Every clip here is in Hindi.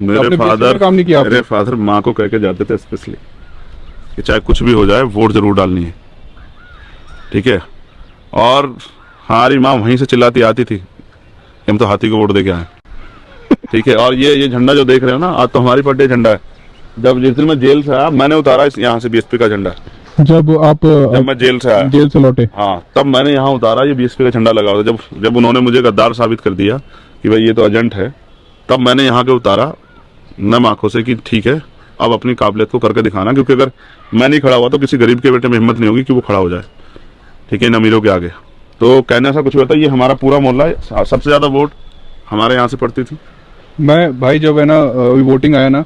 मेरे फादर माँ को कह के जाते थे स्पेशली कि चाहे कुछ भी हो जाए वोट जरूर डालनी है, ठीक है। और हमारी माँ वहीं से चिल्लाती आती थी, हम तो हाथी को वोट दे के आए, ठीक है। और ये झंडा जो देख रहे हो ना, आज तो हमारी पार्टी झंडा है। जब जिस दिन मैं जेल से आया, मैंने उतारा इस यहाँ से बीएसपी का झंडा। जब मैं जेल से आया, जेल से लौटे, हाँ, तब मैंने यहाँ उतारा, ये बीएसपी का झंडा लगा हुआ था। जब उन्होंने मुझे गद्दार साबित कर दिया कि भाई ये तो एजेंट है, तब मैंने यहाँ के उतारा नम आंखों से कि ठीक है, अब अपनी काबिलियत को करके दिखाना, क्योंकि अगर मैं नहीं खड़ा हुआ तो किसी गरीब के बेटे में हिम्मत नहीं होगी कि वो खड़ा हो जाए, ठीक है, इन अमीरों के आगे। तो कहने ऐसा कुछ होता है, ये हमारा पूरा मोहल्ला है, सबसे ज्यादा वोट हमारे यहाँ से पड़ती थी। मैं भाई जब है ना वोटिंग आया ना,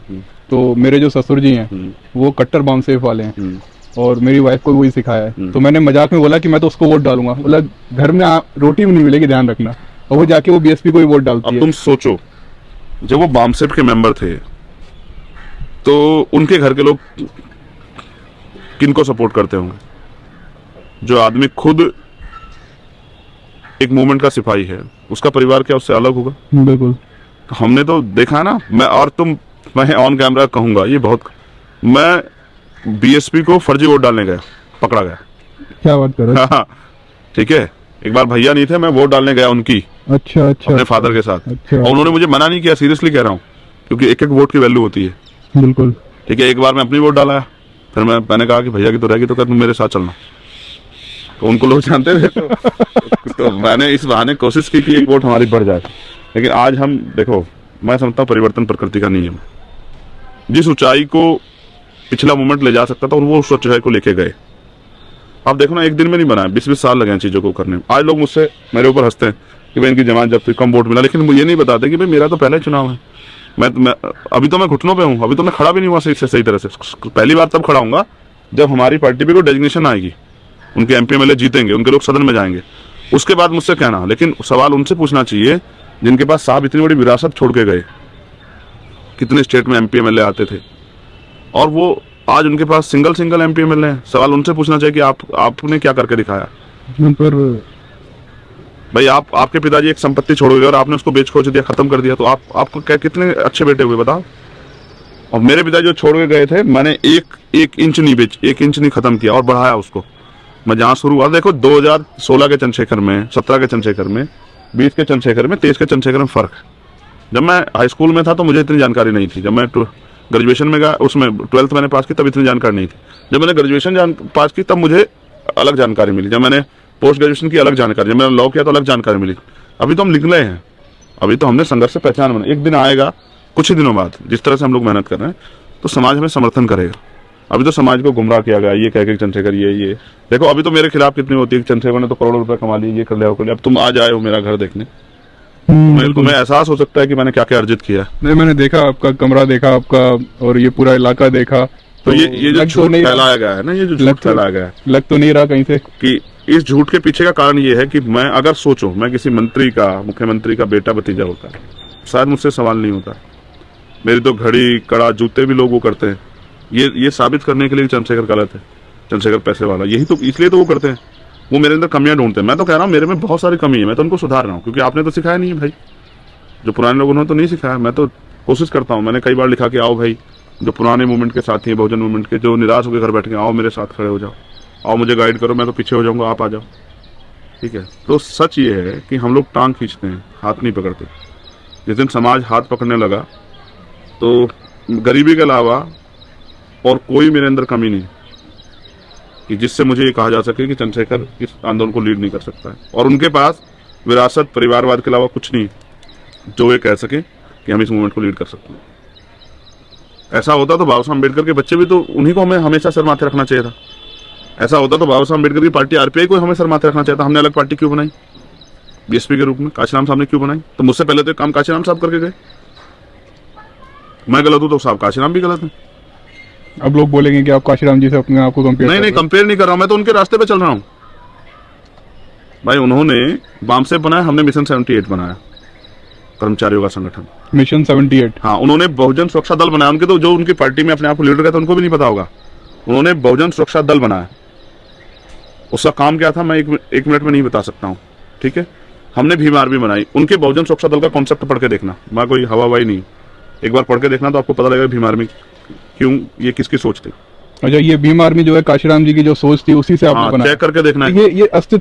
तो मेरे जो ससुर जी हैं वो कट्टर बॉम्ब सेफ वाले हैं, और मेरी वाइफ को वही सिखाया है। तो मैंने मजाक में बोला कि मैं तो उसको वोट डालूंगा, बोला घर में रोटी भी नहीं मिलेगी, ध्यान रखना। और वो जाके वो बीएसपी को ही वोट डालती है। तुम सोचो, जब वो बामसेफ के मेंबर थे तो उनके घर के लोग किनको सपोर्ट करते होंगे? जो आदमी खुद एक मूवमेंट का सिपाही है, उसका परिवार क्या उससे अलग होगा? बिल्कुल। तो हमने तो देखा ना, मैं ऑन कैमरा कहूंगा, ये बहुत, मैं बीएसपी को फर्जी वोट डालने गया, पकड़ा गया। क्या बात कर रहे हो? ठीक है, एक बार भैया नहीं थे, मैं वोट डालने गया उनकी, अच्छा, अपने फादर के साथ। और उन्होंने मुझे मना नहीं किया, सीरियसली कह रहा हूँ, क्योंकि एक एक वोट की वैल्यू होती है। बिल्कुल, ठीक है। एक बार मैं अपनी वोट डाला, फिर मैंने कहा कि भैया की तो रहेगी, तो क्या तुम मेरे साथ चलना? तो उनको लोग जानते थे, तो मैंने इस बहाने कोशिश की कि एक वोट हमारी बढ़ जाए। लेकिन आज हम देखो, मैं समझता हूँ परिवर्तन प्रकृति का नियम। जिस ऊंचाई को पिछला मूवमेंट ले जा सकता था, और वो उस ऊंचाई को लेके गए। आप देखो ना, एक दिन में नहीं बनाया, 20-20 साल लगे हैं चीजों को करने में। आज लोग मुझसे मेरे ऊपर हंसते हैं कि भाई इनकी जमानत जब कम वोट मिला, लेकिन वो ये नहीं बताते कि भाई मेरा तो पहले चुनाव है। मैं अभी तो मैं घुटनों पे हूँ, अभी तो मैं खड़ा भी नहीं हुआ सही तरह से। पहली बार तब खड़ा हूँगा जब हमारी पार्टी पे कोई डेजिग्नेशन आएगी, उनके एमपी एमएलए जीतेंगे, उनके लोग सदन में जाएंगे, उसके बाद मुझसे कहना। लेकिन सवाल उनसे पूछना चाहिए जिनके पास साहब इतनी बड़ी विरासत छोड़ के गए। कितने स्टेट में एमपी एमएलए आते थे, और वो आज उनके पास सिंगल एमपी एमएलए हैं। सवाल उनसे पूछना चाहिए कि आपने क्या करके दिखाया। पर भाई आपके पिताजी एक संपत्ति छोड़ गए और आपने उसको बेच खोच दिया, खत्म कर दिया, तो आपको क्या, कितने अच्छे बेटे हुए बताओ? और मेरे पिताजी जो छोड़ के गए थे, मैंने एक इंच नहीं खत्म किया और बढ़ाया उसको। मैं जहां शुरू हुआ, देखो 2016 के चंद्रशेखर में, 17 के चंद्रशेखर में, 20 के चंद्रशेखर में, 23 के चंद्रशेखर में फर्क है। जब मैं हाई स्कूल में था तो मुझे इतनी जानकारी नहीं थी। जब मैं ग्रेजुएशन में गया, उसमें 12th मैंने पास की, तब इतनी जानकारी नहीं थी। जब मैंने ग्रेजुएशन पास की, तब मुझे अलग जानकारी मिली। जब मैंने पोस्ट ग्रेजुएशन की, अलग जानकारी। जब मैंने लॉ किया तो अलग जानकारी मिली। अभी तो हम निकले हैं, अभी तो हमने संघर्ष से पहचान बना। एक दिन आएगा, कुछ ही दिनों बाद, जिस तरह से हम लोग मेहनत कर रहे हैं, तो समाज हमें समर्थन करेगा। अभी तो समाज को गुमराह किया गया, ये कह के चंद्रशेखर ये देखो, अभी तो मेरे खिलाफ कितनी होती है, चंद्रशेखर ने तो करोड़ों रुपए कमा लिए, ये कर लिया, वो कर लिया। अब तुम आज आए हो मेरा घर देखने, तुम्हें एहसास हो सकता है कि मैंने क्या क्या अर्जित किया। नहीं, मैंने देखा आपका कमरा, देखा आपका, और ये पूरा इलाका देखा। तो ये जो झूठ फैलाया गया है ना, ये जो झूठ फैलाया गया है, लग तो नहीं रहा कहीं से कि इस झूठ के पीछे का कारण ये है कि मैं, अगर सोचो मैं किसी मंत्री का, मुख्यमंत्री का बेटा भतीजा होता, शायद मुझसे सवाल नहीं होता। मेरी तो घड़ी, कड़ा, जूते भी लोग वो करते हैं, ये साबित करने के लिए चंद्रशेखर गलत है, चंद्रशेखर पैसे वाला। यही तो, इसलिए तो वो करते हैं, वो मेरे अंदर कमियां ढूंढते हैं। मैं तो कह रहा हूँ मेरे में बहुत सारी कमी है, मैं तो उनको सुधार रहा हूँ, क्योंकि आपने तो सिखाया नहीं है भाई। जो पुराने लोगों ने तो नहीं सिखाया, मैं तो कोशिश करता हूँ। मैंने कई बार लिखा कि आओ भाई, जो पुराने मूवमेंट के साथी हैं, बहुजन मूवमेंट के, जो निराश होकर घर बैठ गए, आओ मेरे साथ खड़े हो जाओ, आओ मुझे गाइड करो, मैं तो पीछे हो जाऊंगा, आप आ जाओ, ठीक है। तो सच ये है कि हम लोग टांग खींचते हैं, हाथ नहीं पकड़ते। जिस दिन समाज हाथ पकड़ने लगा, तो गरीबी के अलावा और कोई मेरे अंदर कमी नहीं कि जिससे मुझे ये कहा जा सके कि चंद्रशेखर इस आंदोलन को लीड नहीं कर सकता है। और उनके पास विरासत, परिवारवाद के अलावा कुछ नहीं जो ये कह सके कि हम इस मूवमेंट को लीड कर सकते हैं। ऐसा होता तो बाबा साहब अम्बेडकर के बच्चे भी तो, उन्हीं को हमें हमेशा सर माथे रखना चाहिए था। ऐसा होता तो बाबा साहब अम्बेडकर की पार्टी आरपीआई को हमें सर माथे रखना चाहिए था। हमने अलग पार्टी क्यों बनाई बीएसपी के रूप में? काशीराम साहब ने क्यों बनाई? तो मुझसे पहले तो काम काशीराम साहब करके गए। मैं गलत हूं तो साहब काशीराम भी गलत है। अब लोग बोलेंगे कि आप काशीराम जी से अपने आप को कंपेयर नहीं, कंपेयर नहीं कर रहा हूं, मैं तो उनके रास्ते पे चल रहा हूं भाई। उन्होंने बामसेफ बनाया, हमने मिशन 78 बनाया, कर्मचारियों का संगठन, मिशन 78। हाँ, उन्होंने बहुजन सुरक्षा दल बनाया। उनके तो जो उनकी पार्टी में अपने आप को लीडर कहते हैं, उनको भी नहीं पता होगा। उन्होंने बहुजन सुरक्षा दल बनाया। उसका काम क्या था मैं एक मिनट में नहीं बता सकता हूँ, ठीक है। हमने भीम आर्मी बनाई। उनके बहुजन सुरक्षा दल का कॉन्सेप्ट पढ़ के देखना, मैं कोई हवाबाई नहीं, एक बार पढ़ के देखना तो आपको पता लगेगा भीम आर्मी क्यों, ये किसकी सोच थी। अच्छा, ये भीम आर्मी जो है काशीराम जी की जो सोच थी उसी से आपने हाँ, बनाया? चेक करके देखना है। ये अस्तित्व